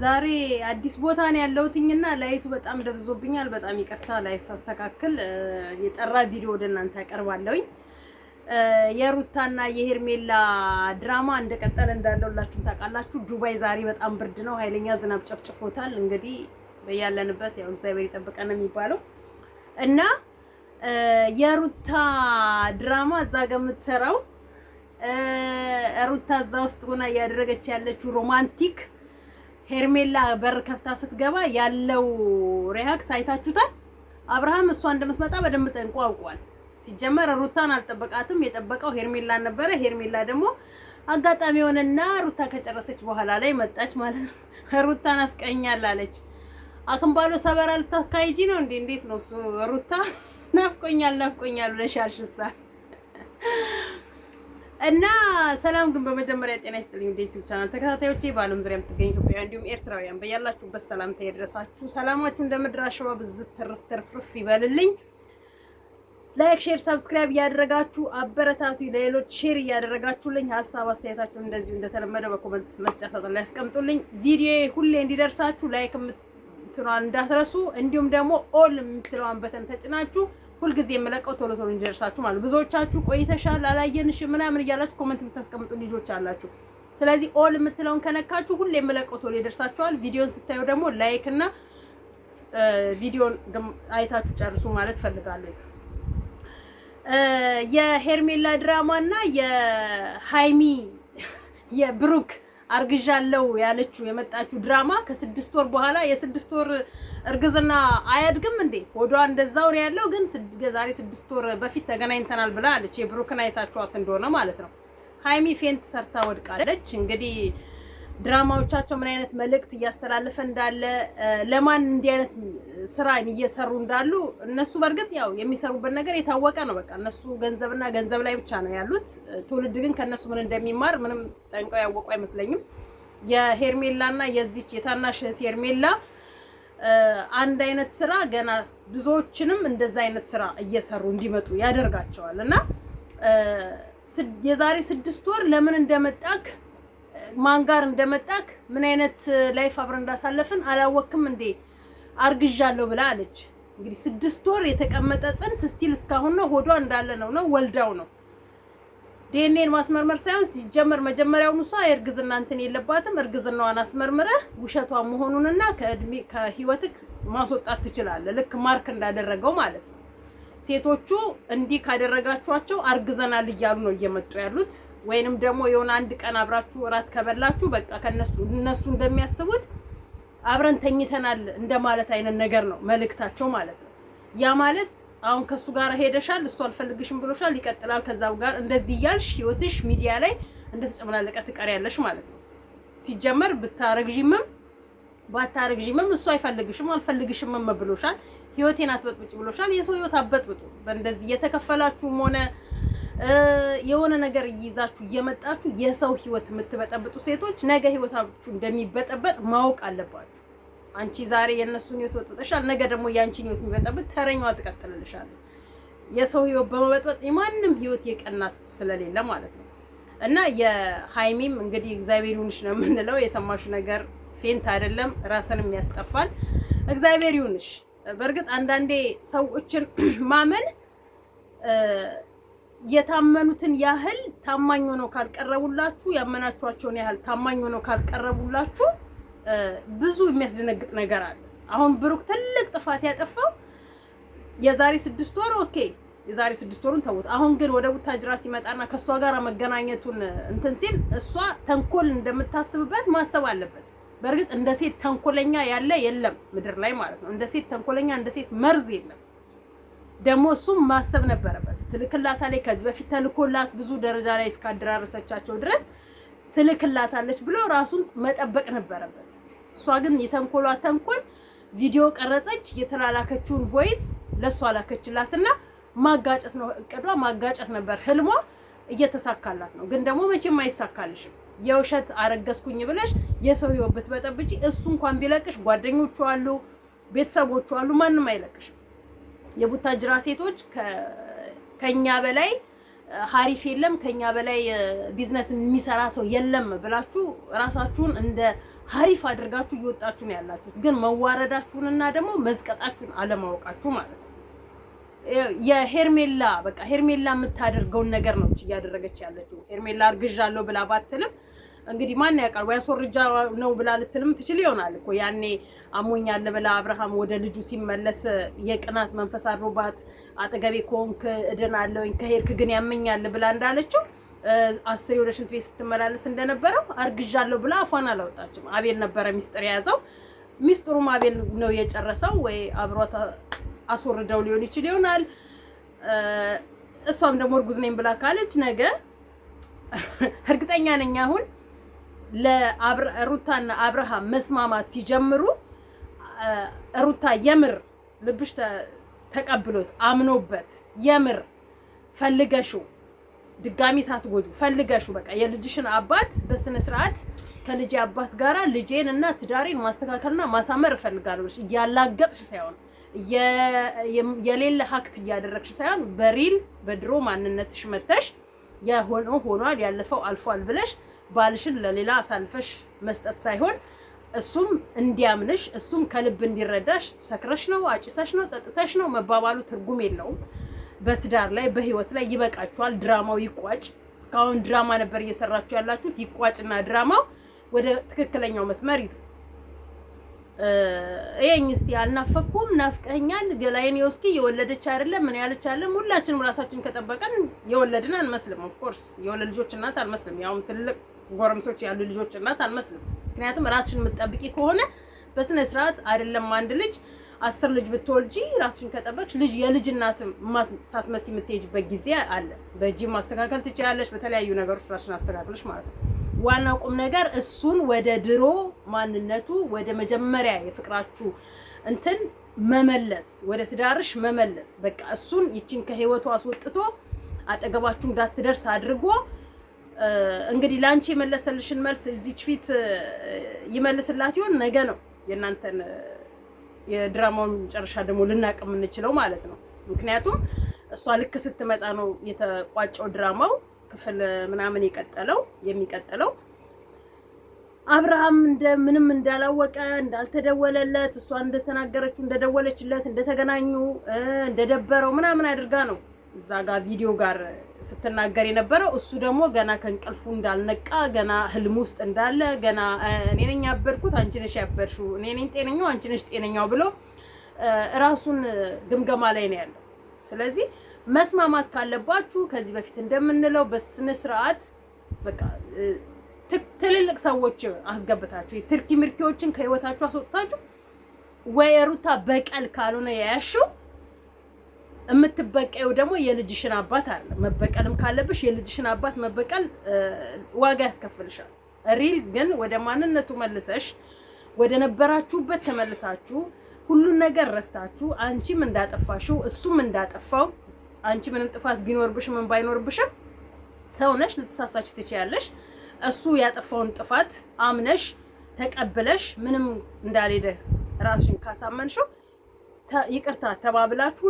ዛሬ አዲስ ቦታ ነው ያለሁትኝና ላይቱ በጣም ደብዞብኛል። በጣም ይቅርታ። ላይ ሳስተካክል የጠራ ቪዲዮ ወደ እናንተ ያቀርባለሁኝ። የሩታና የሄርሜላ ድራማ እንደቀጠለ እንዳለውላችሁ ታውቃላችሁ። ዱባይ ዛሬ በጣም ብርድ ነው፣ ኃይለኛ ዝናብ ጨፍጭፎታል። እንግዲህ በያለንበት ያው እግዚአብሔር ይጠብቀን የሚባለው እና የሩታ ድራማ እዛ ጋር የምትሰራው ሩታ እዛ ውስጥ ሆና እያደረገች ያለችው ሮማንቲክ ሄርሜላ በር ከፍታ ስትገባ ያለው ሪያክት አይታችሁታል። አብርሃም እሷ እንደምትመጣ በደንብ ጠንቆ አውቋል። ሲጀመር ሩታን አልጠበቃትም፣ የጠበቀው ሄርሜላን ነበረ። ሄርሜላ ደግሞ አጋጣሚ ሆነና ሩታ ከጨረሰች በኋላ ላይ መጣች ማለት ነው። ሩታ ናፍቀኛል አለች። አክምባሎ ሰበራ ልታካሂጂ ነው እንዴ? እንዴት ነው እሱ? ሩታ ናፍቆኛል ብለሻልሽሳ እና ሰላም ግን በመጀመሪያ ጤና ይስጥልኝ። ወደ ዩቲዩብ ቻናል ተከታታዮቼ በዓለም ዙሪያ የምትገኙ ኢትዮጵያውያን እንዲሁም ኤርትራውያን በያላችሁበት ሰላምታ ይድረሳችሁ። ሰላማችሁ እንደ ምድር አሸዋ ብዝት ትርፍ ይበልልኝ። ላይክ፣ ሼር፣ ሰብስክራይብ እያደረጋችሁ አበረታቱ። ለሌሎች ሼር እያደረጋችሁልኝ ሀሳብ አስተያየታችሁን እንደዚሁ እንደተለመደው በኮሜንት መስጫ ሳጥን ላይ ያስቀምጡልኝ። ቪዲዮ ሁሌ እንዲደርሳችሁ ላይክ የምትለዋን እንዳትረሱ፣ እንዲሁም ደግሞ ኦል የምትለዋን በተን ተጭናችሁ ሁልጊዜ የምለቀው ቶሎ እንዲደርሳችሁ ማለት። ብዙዎቻችሁ ቆይተሻል አላየንሽ ምናምን እያላችሁ ኮሜንት የምታስቀምጡ ልጆች አላችሁ። ስለዚህ ኦል የምትለውን ከነካችሁ ሁሌ የምለቀው ቶሎ ይደርሳችኋል። ቪዲዮን ስታዩ ደግሞ ላይክ እና ቪዲዮን አይታችሁ ጨርሱ ማለት ፈልጋለሁ። የሄርሜላ ድራማ እና የሃይሚ የብሩክ አርግዣለሁ ያለችው የመጣችው ድራማ ከ6 ወር በኋላ የ6 ወር እርግዝና አያድግም እንዴ? ሆዷ እንደዛው ነው ያለው። ግን ዛሬ 6 ወር በፊት ተገናኝተናል ብላ አለች። የብሩክን አይታችኋት እንደሆነ ማለት ነው። ሃይሚ ፌንት ሰርታ ወድቃለች። እንግዲህ ድራማዎቻቸው ምን አይነት መልእክት እያስተላለፈ እንዳለ ለማን እንዲህ አይነት ስራን እየሰሩ እንዳሉ እነሱ በእርግጥ ያው የሚሰሩበት ነገር የታወቀ ነው። በቃ እነሱ ገንዘብና ገንዘብ ላይ ብቻ ነው ያሉት። ትውልድ ግን ከነሱ ምን እንደሚማር ምንም ጠንቀው ያወቁ አይመስለኝም። የሄርሜላና የዚች የታናሽ እህት ሄርሜላ አንድ አይነት ስራ ገና ብዙዎችንም እንደዛ አይነት ስራ እየሰሩ እንዲመጡ ያደርጋቸዋል። እና የዛሬ 6 ወር ለምን እንደመጣክ ማን ጋር እንደመጣክ ምን አይነት ላይፍ አብረን እንዳሳለፍን አላወቅም እንዴ? አርግዣለሁ ብላ አለች። እንግዲህ 6 ወር የተቀመጠ ጽንስ ስቲል እስካሁን ነው ሆዷ እንዳለ ነው ወልዳው ነው። ዲኤንኤን ማስመርመር ሳይሆን ሲጀመር መጀመሪያውኑ እሷ የእርግዝና እንትን የለባትም። እርግዝናዋን አስመርምረህ ውሸቷን መሆኑንና ከህይወትክ ማስወጣት ትችላለህ። ልክ ማርክ እንዳደረገው ማለት ነው። ሴቶቹ እንዲህ ካደረጋችኋቸው አርግዘናል እያሉ ነው እየመጡ ያሉት። ወይንም ደግሞ የሆነ አንድ ቀን አብራችሁ እራት ከበላችሁ በቃ እነሱ እንደሚያስቡት አብረን ተኝተናል እንደማለት አይነት ነገር ነው መልእክታቸው ማለት ነው። ያ ማለት አሁን ከሱ ጋር ሄደሻል፣ እሱ አልፈልግሽም ብሎሻል፣ ይቀጥላል ከዛው ጋር እንደዚህ እያልሽ ህይወትሽ ሚዲያ ላይ እንደተጨመላለቀ ትቀሪያለሽ ማለት ነው። ሲጀመር ብታረግጂምም ባታረግጂምም እሱ አይፈልግሽም አልፈልግሽም ብሎሻል። ህይወቴን አትበጥብጭ ብሎሻል። የሰው ህይወት አትበጥብጡ። በእንደዚህ የተከፈላችሁም ሆነ የሆነ ነገር ይይዛችሁ እየመጣችሁ የሰው ህይወት የምትበጠብጡ ሴቶች ነገ ህይወታችሁ እንደሚበጠበጥ ማወቅ አለባችሁ። አንቺ ዛሬ የነሱን ህይወት በጥብጠሻል፣ ነገ ደግሞ ያንቺን ህይወት የሚበጠብጥ ተረኛዋ ትቀጥልልሻለች። የሰው ህይወት በመበጥበጥ የማንም ህይወት የቀና ስለሌለ ማለት ነው። እና የሃይሚም እንግዲህ እግዚአብሔር ይሁንሽ ነው የምንለው። የሰማሹ ነገር ፌንት አይደለም፣ ራስንም ያስጠፋል። እግዚአብሔር ይሁንሽ። በእርግጥ አንዳንዴ ሰዎችን ማመን የታመኑትን ያህል ታማኝ ሆነው ካልቀረቡላችሁ፣ ያመናችኋቸውን ያህል ታማኝ ሆነው ካልቀረቡላችሁ ብዙ የሚያስደነግጥ ነገር አለ። አሁን ብሩክ ትልቅ ጥፋት ያጠፋው የዛሬ 6 ወር ኦኬ፣ የዛሬ 6 ወሩን ተውት። አሁን ግን ወደ ቡታጅራ ሲመጣና ከሷ ጋር መገናኘቱን እንትን ሲል እሷ ተንኮል እንደምታስብበት ማሰብ አለበት። በእርግጥ እንደ ሴት ተንኮለኛ ያለ የለም ምድር ላይ ማለት ነው። እንደ ሴት ተንኮለኛ እንደ ሴት መርዝ የለም። ደግሞ እሱም ማሰብ ነበረበት። ትልክላታለች፣ ከዚህ በፊት ተልኮላት ብዙ ደረጃ ላይ እስካደራረሰቻቸው ድረስ ትልክላታለች ብሎ ራሱን መጠበቅ ነበረበት። እሷ ግን የተንኮሏ ተንኮል ቪዲዮ ቀረጸች፣ የተላላከችውን ቮይስ ለሷ ላከችላትና ማጋጨት ነው እቅዷ፣ ማጋጨት ነበር ህልሟ። እየተሳካላት ነው። ግን ደግሞ መቼም አይሳካልሽም። የውሸት አረገዝኩኝ ብለሽ የሰው ህይወት ብትበጠብጪ እሱ እንኳን ቢለቅሽ ጓደኞቹ አሉ፣ ቤተሰቦቹ አሉ፣ ማንም አይለቅሽም። የቡታጅራ ሴቶች ከኛ በላይ ሀሪፍ የለም ከኛ በላይ ቢዝነስ የሚሰራ ሰው የለም ብላችሁ ራሳችሁን እንደ ሀሪፍ አድርጋችሁ እየወጣችሁ ነው ያላችሁት። ግን መዋረዳችሁንና ደግሞ መዝቀጣችሁን አለማወቃችሁ ማለት ነው። የሄርሜላ በቃ ሄርሜላ የምታደርገውን ነገር ነው እያደረገች ያለችው። ሄርሜላ አርግዣለሁ ብላ ባትልም እንግዲህ ማን ያውቃል፣ ወይ አስወርጃ ነው ብላ ልትልም ትችል ይሆናል እኮ ያኔ አሞኛል ብላ አብርሃም ወደ ልጁ ሲመለስ የቅናት መንፈስ አድሮባት አጠገቤ ከሆንክ እድናለሁኝ ከሄድክ ግን ያመኛል ብላ እንዳለችው 10 ወደ ሽንት ቤት ስትመላለስ እንደነበረው አርግዣለሁ ብላ አፏን አላወጣችም። አቤል ነበረ ሚስጥር የያዘው። ሚስጥሩም አቤል ነው የጨረሰው። ወይ አብሯት አስወርደው ሊሆን ይችል ይሆናል። እሷም ደግሞ እርጉዝ ነኝ ብላ ካለች ነገ እርግጠኛ ነኝ አሁን ለሩታና አብርሃም መስማማት ሲጀምሩ ሩታ የምር ልብሽ ተቀብሎት አምኖበት የምር ፈልገሹ ድጋሚ ሳትጎጁ ፈልገሹ በቃ የልጅሽን አባት በስነ ስርዓት ከልጅ አባት ጋራ ልጄን እና ትዳሬን ማስተካከልና ማሳመር እፈልጋለሁ ያላገጥሽ ሳይሆን የሌለ ሀክት እያደረግሽ ሳይሆን በሪል በድሮ ማንነትሽ መተሽ የሆነው ሆኗል ያለፈው አልፏል ብለሽ ባልሽን ለሌላ አሳልፈሽ መስጠት ሳይሆን እሱም እንዲያምንሽ እሱም ከልብ እንዲረዳሽ ሰክረሽ ነው አጭሰሽ ነው ጠጥተሽ ነው መባባሉ ትርጉም የለውም። በትዳር ላይ በህይወት ላይ ይበቃችኋል። ድራማው ይቋጭ። እስካሁን ድራማ ነበር እየሰራችሁ ያላችሁት። ይቋጭና ድራማው ወደ ትክክለኛው መስመር ይዱ። እየኝ እስቲ አልናፈኩም ናፍቀኛል ገላይን የውስኪ የወለደች አይደለም ምን ያለች አይደለም። ሁላችንም ራሳችን ከጠበቀን የወለድን አንመስልም። ኦፍ ኮርስ የወለድ ልጆች እናት አንመስልም። ያውም ትልቅ ጎረምሶች ያሉ ልጆች እናት አንመስልም። ምክንያቱም ራስሽን የምትጠብቂ ከሆነ በስነ ስርዓት አይደለም አንድ ልጅ 10 ልጅ ብትወልጂ ራስሽን ከጠበቅሽ ልጅ የልጅ እናት ሳትመሲ የምትሄጂበት ጊዜ አለ። በጂም ማስተካከል ትችያለሽ። በተለያዩ ነገሮች ራስሽን አስተካክለሽ ማለት ነው። ዋናው ቁም ነገር እሱን ወደ ድሮ ማንነቱ ወደ መጀመሪያ የፍቅራችሁ እንትን መመለስ፣ ወደ ትዳርሽ መመለስ። በቃ እሱን ይቺን ከህይወቱ አስወጥቶ አጠገባችሁ እንዳትደርስ አድርጎ እንግዲህ ላንቺ የመለሰልሽን መልስ እዚች ፊት ይመልስላት ይሆን ነገ ነው የእናንተን የድራማውን መጨረሻ ደግሞ ልናቅ የምንችለው ማለት ነው። ምክንያቱም እሷ ልክ ስትመጣ ነው የተቋጨው ድራማው ክፍል ምናምን የሚቀጥለው አብርሃም ምንም እንዳላወቀ እንዳልተደወለለት እሷ እንደተናገረችው እንደደወለችለት እንደተገናኙ እንደደበረው ምናምን አድርጋ ነው እዛ ጋር ቪዲዮ ጋር ስትናገር የነበረው። እሱ ደግሞ ገና ከእንቅልፉ እንዳልነቃ ገና ህልም ውስጥ እንዳለ ገና እኔ ነኝ ያበድኩት አንቺ ነሽ ያበድሽው እኔ ነኝ ጤነኛው አንቺ ነሽ ጤነኛው ብሎ ራሱን ግምገማ ላይ ነው ያለው። ስለዚህ መስማማት ካለባችሁ ከዚህ በፊት እንደምንለው በስነ ስርዓት በቃ ትልልቅ ሰዎች አስገብታችሁ የትርኪ ምርኪዎችን ከህይወታችሁ አስወጣችሁ ወይ ሩታ በቀል ካልሆነ ያያሽው የምትበቀየው ደግሞ የልጅሽን አባት አለ። መበቀልም ካለብሽ የልጅሽን አባት መበቀል ዋጋ ያስከፍልሻል። ሪል ግን ወደ ማንነቱ መልሰሽ ወደ ነበራችሁበት ተመልሳችሁ ሁሉን ነገር ረስታችሁ አንቺም እንዳጠፋሽው እሱም እንዳጠፋው አንቺ ምንም ጥፋት ቢኖርብሽም ምን ባይኖርብሽም ሰው ነሽ፣ ልትሳሳች ትችያለሽ። እሱ ያጠፋውን ጥፋት አምነሽ ተቀብለሽ ምንም እንዳልሄደ ራስሽን ካሳመንሽው ይቅርታ ተባብላችሁ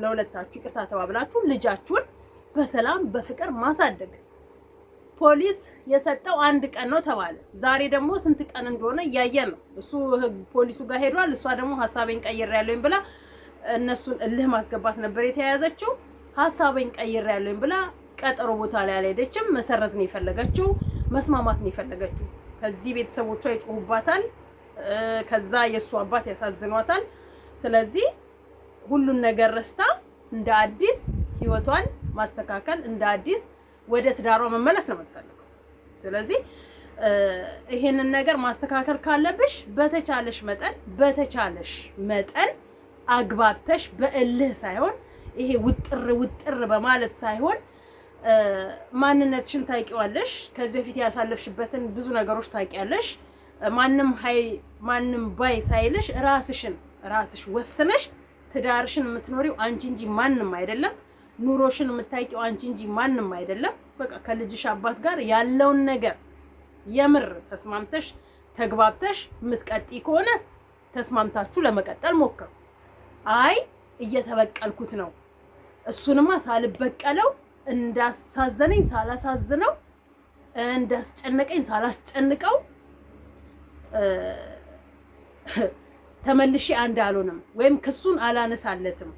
ለሁለታችሁ ይቅርታ ተባብላችሁ ልጃችሁን በሰላም በፍቅር ማሳደግ። ፖሊስ የሰጠው 1 ቀን ነው ተባለ። ዛሬ ደግሞ ስንት ቀን እንደሆነ እያየን ነው። እሱ ፖሊሱ ጋር ሄዷል። እሷ ደግሞ ሐሳቤን ቀይሬያለሁኝ ብላ እነሱን እልህ ማስገባት ነበር የተያያዘችው። ሐሳቤን ቀይሬያለሁኝ ብላ ቀጠሮ ቦታ ላይ አልሄደችም። መሰረዝ ነው የፈለገችው፣ መስማማት ነው የፈለገችው። ከዚህ ቤተሰቦቿ ይጮሁባታል፣ ከዛ የእሱ አባት ያሳዝኗታል። ስለዚህ ሁሉን ነገር ረስታ እንደ አዲስ ህይወቷን ማስተካከል እንደ አዲስ ወደ ትዳሯ መመለስ ነው የምትፈልገው። ስለዚህ ይሄንን ነገር ማስተካከል ካለብሽ በተቻለሽ መጠን አግባብተሽ በእልህ ሳይሆን ይሄ ውጥር በማለት ሳይሆን ማንነትሽን ታውቂዋለሽ። ከዚህ በፊት ያሳለፍሽበትን ብዙ ነገሮች ታውቂያለሽ። ማንም ባይ ሳይልሽ ራስሽ ወስነሽ ትዳርሽን የምትኖሪው አንቺ እንጂ ማንም አይደለም። ኑሮሽን የምታውቂው አንቺ እንጂ ማንም አይደለም። በቃ ከልጅሽ አባት ጋር ያለውን ነገር የምር ተስማምተሽ ተግባብተሽ የምትቀጥይ ከሆነ ተስማምታችሁ ለመቀጠል ሞክሩ። አይ እየተበቀልኩት ነው እሱንማ ሳልበቀለው እንዳሳዘነኝ ሳላሳዝነው እንዳስጨነቀኝ ሳላስጨንቀው ተመልሼ አንድ አልሆንም ወይም ክሱን አላነሳለትም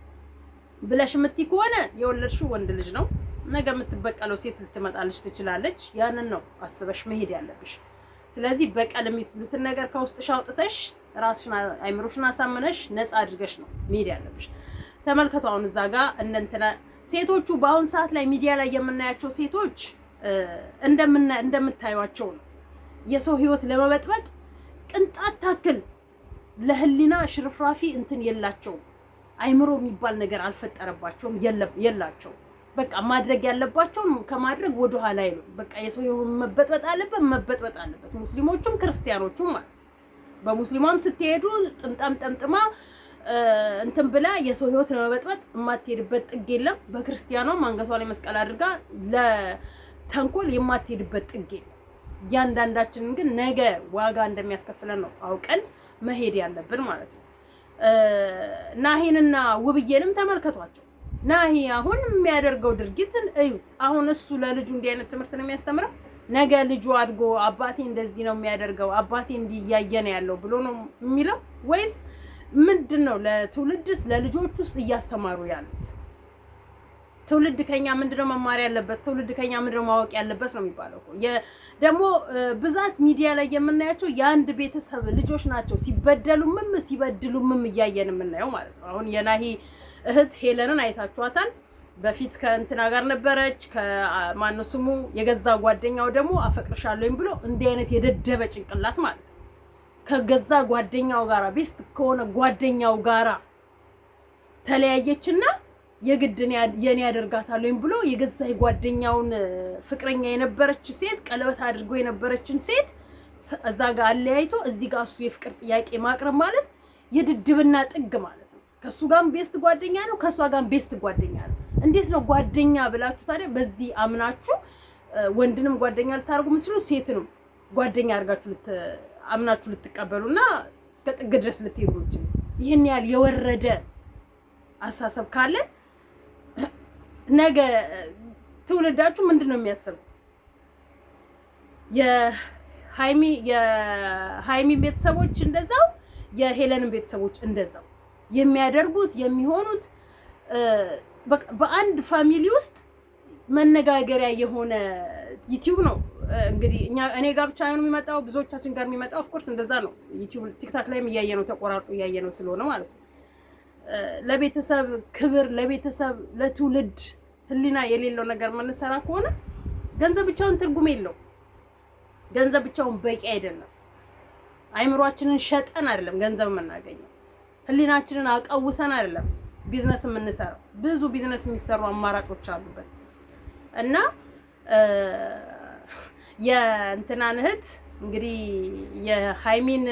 ብለሽ የምትይ ከሆነ የወለድሽው ወንድ ልጅ ነው። ነገ የምትበቀለው ሴት ልትመጣልሽ ትችላለች። ያንን ነው አስበሽ መሄድ ያለብሽ። ስለዚህ በቀል የሚሉትን ነገር ከውስጥሽ አውጥተሽ ራስሽን አይምሮሽን አሳምነሽ ነፃ አድርገሽ ነው መሄድ ያለብሽ። ተመልከቱ አሁን እዛ ጋር እንትና ሴቶቹ በአሁን ሰዓት ላይ ሚዲያ ላይ የምናያቸው ሴቶች እንደምታዩቸው ነው። የሰው ህይወት ለመበጥበጥ ቅንጣት ታክል ለህሊና ሽርፍራፊ እንትን የላቸውም። አይምሮ የሚባል ነገር አልፈጠረባቸውም፣ የላቸው። በቃ ማድረግ ያለባቸውን ከማድረግ ወደ ኋላ አይሉ። በቃ የሰው ህይወት መበጥበጥ አለበት። ሙስሊሞቹም ክርስቲያኖቹም ማለት በሙስሊማም ስትሄዱ ጥምጣም ጠምጥማ እንትን ብላ የሰው ህይወት ለመበጥበጥ የማትሄድበት ጥግ የለም። በክርስቲያኗም አንገቷ ላይ መስቀል አድርጋ ለተንኮል የማትሄድበት ጥግ የለም። እያንዳንዳችንን ግን ነገ ዋጋ እንደሚያስከፍለን ነው አውቀን መሄድ ያለብን ማለት ነው። ናሂንና ውብዬንም ተመልከቷቸው። ናሂ አሁን የሚያደርገው ድርጊትን እዩት። አሁን እሱ ለልጁ እንዲህ አይነት ትምህርት ነው የሚያስተምረው። ነገ ልጁ አድጎ አባቴ እንደዚህ ነው የሚያደርገው፣ አባቴ እንዲህ እያየ ነው ያለው ብሎ ነው የሚለው ወይስ ምንድነው? ለትውልድስ ለልጆቹስ እያስተማሩ ያሉት? ትውልድ ከኛ ምንድነው መማር ያለበት? ትውልድ ከኛ ምንድነው ማወቅ ያለበት ነው የሚባለው እኮ። ደግሞ ብዛት ሚዲያ ላይ የምናያቸው የአንድ ቤተሰብ ልጆች ናቸው ሲበደሉምም ሲበድሉምም እያየን የምናየው ማለት ነው። አሁን የናሂ እህት ሄለንን አይታችኋታል። በፊት ከእንትና ጋር ነበረች፣ ከማነው ስሙ የገዛ ጓደኛው ደግሞ አፈቅርሻለሁኝ ብሎ እንዲህ አይነት የደደበ ጭንቅላት ማለት ነው። ከገዛ ጓደኛው ጋራ ቤስት ከሆነ ጓደኛው ጋራ ተለያየችና የግድን የኔ ያደርጋታለኝ ብሎ የገዛ ጓደኛውን ፍቅረኛ የነበረች ሴት ቀለበት አድርጎ የነበረችን ሴት እዛ ጋር አለያይቶ እዚህ ጋር እሱ የፍቅር ጥያቄ ማቅረብ ማለት የድድብና ጥግ ማለት ነው። ከሱ ጋርም ቤስት ጓደኛ ነው፣ ከሷ ጋርም ቤስት ጓደኛ ነው። እንዴት ነው ጓደኛ ብላችሁ ታዲያ በዚህ አምናችሁ ወንድንም ጓደኛ ልታደርጉ የምትችሉ ሴትንም ጓደኛ አድርጋችሁ አምናችሁ ልትቀበሉና እስከ ጥግ ድረስ ልትሄዱ የምትችሉ? ይህን ያህል የወረደ አሳሰብ ካለ ነገ ትውልዳችሁ ምንድነው የሚያስበው? የሃይሚ ቤተሰቦች እንደዛው፣ የሄለንን ቤተሰቦች እንደዛው የሚያደርጉት የሚሆኑት በአንድ ፋሚሊ ውስጥ መነጋገሪያ የሆነ ዩቲዩብ ነው። እንግዲህ እኔ ጋር ብቻ ነው የሚመጣው፣ ብዙዎቻችን ጋር የሚመጣው ኦፍ ኮርስ እንደዛ ነው። ዩቲዩብ ቲክታክ ላይም እያየ ነው፣ ተቆራርጦ እያየ ነው ስለሆነ ማለት ነው። ለቤተሰብ ክብር፣ ለቤተሰብ ለትውልድ ህሊና የሌለው ነገር የምንሰራ ከሆነ ገንዘብ ብቻውን ትርጉም የለው። ገንዘብ ብቻውን በቂ አይደለም። አይምሯችንን ሸጠን አይደለም ገንዘብ የምናገኘው። ህሊናችንን አቀውሰን አይደለም ቢዝነስ የምንሰራው። ብዙ ቢዝነስ የሚሰሩ አማራጮች አሉበት እና የእንትናን እህት እንግዲህ የሃይሚን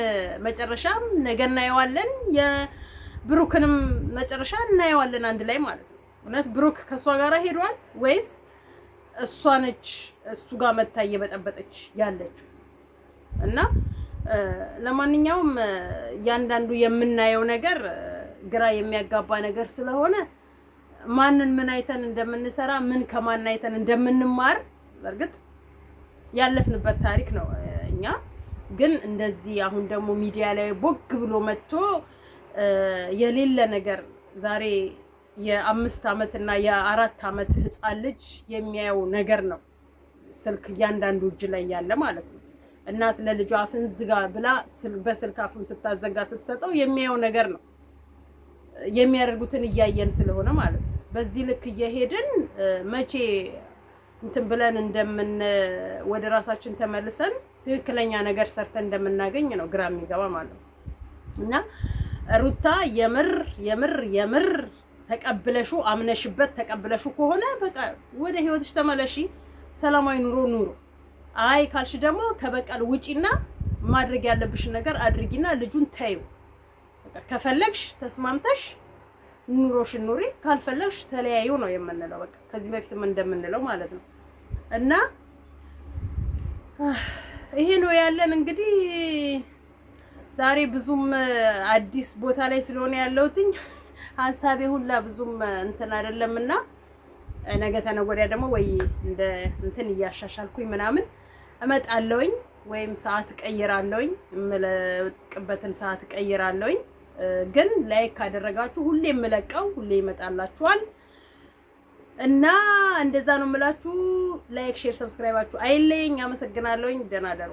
መጨረሻም ነገ እናየዋለን፣ የብሩክንም መጨረሻ እናየዋለን አንድ ላይ ማለት ነው። እውነት ብሩክ ከእሷ ጋር ሄዷል ወይስ እሷ ነች እሱ ጋር መታ እየበጠበጠች ያለችው? እና ለማንኛውም እያንዳንዱ የምናየው ነገር ግራ የሚያጋባ ነገር ስለሆነ ማንን ምን አይተን እንደምንሰራ ምን ከማን አይተን እንደምንማር በእርግጥ ያለፍንበት ታሪክ ነው። እኛ ግን እንደዚህ አሁን ደግሞ ሚዲያ ላይ ቦግ ብሎ መጥቶ የሌለ ነገር ዛሬ የ5 ዓመት እና የ4 ዓመት ህፃን ልጅ የሚያየው ነገር ነው። ስልክ እያንዳንዱ እጅ ላይ ያለ ማለት ነው። እናት ለልጇ አፍን ዝጋ ብላ በስልክ አፉን ስታዘጋ ስትሰጠው የሚያየው ነገር ነው። የሚያደርጉትን እያየን ስለሆነ ማለት ነው። በዚህ ልክ እየሄድን መቼ እንትን ብለን ወደ ራሳችን ተመልሰን ትክክለኛ ነገር ሰርተን እንደምናገኝ ነው ግራ የሚገባ ማለት ነው። እና ሩታ የምር ተቀብለሹ አምነሽበት ተቀብለሹ ከሆነ በቃ ወደ ህይወትሽ ተመለሺ፣ ሰላማዊ ኑሮ። አይ ካልሽ ደግሞ ከበቀል ውጪና ማድረግ ያለብሽን ነገር አድርጊና ልጁን ታዩ። በቃ ከፈለግሽ ተስማምተሽ ኑሮሽን ኑሪ፣ ካልፈለግሽ ተለያዩ ነው የምንለው። በቃ ከዚህ በፊትም እንደምንለው ማለት ነው። እና ይሄ ነው ያለን። እንግዲህ ዛሬ ብዙም አዲስ ቦታ ላይ ስለሆነ ያለሁትኝ ሀሳቤ ሁላ ብዙም እንትን አይደለምና ነገ ተነገ ወዲያ ደግሞ ወይ እንደ እንትን እያሻሻልኩኝ ምናምን እመጣለሁኝ ወይም ሰዓት ቀይራለሁኝ የምለቅበትን ሰዓት ቀይራለሁኝ። ግን ላይክ ካደረጋችሁ ሁሌ የምለቀው ሁሌ ይመጣላችኋል እና እንደዛ ነው የምላችሁ። ላይክ ሼር ሰብስክራይባችሁ አይለኝ። አመሰግናለሁኝ። ደህና ደሩ።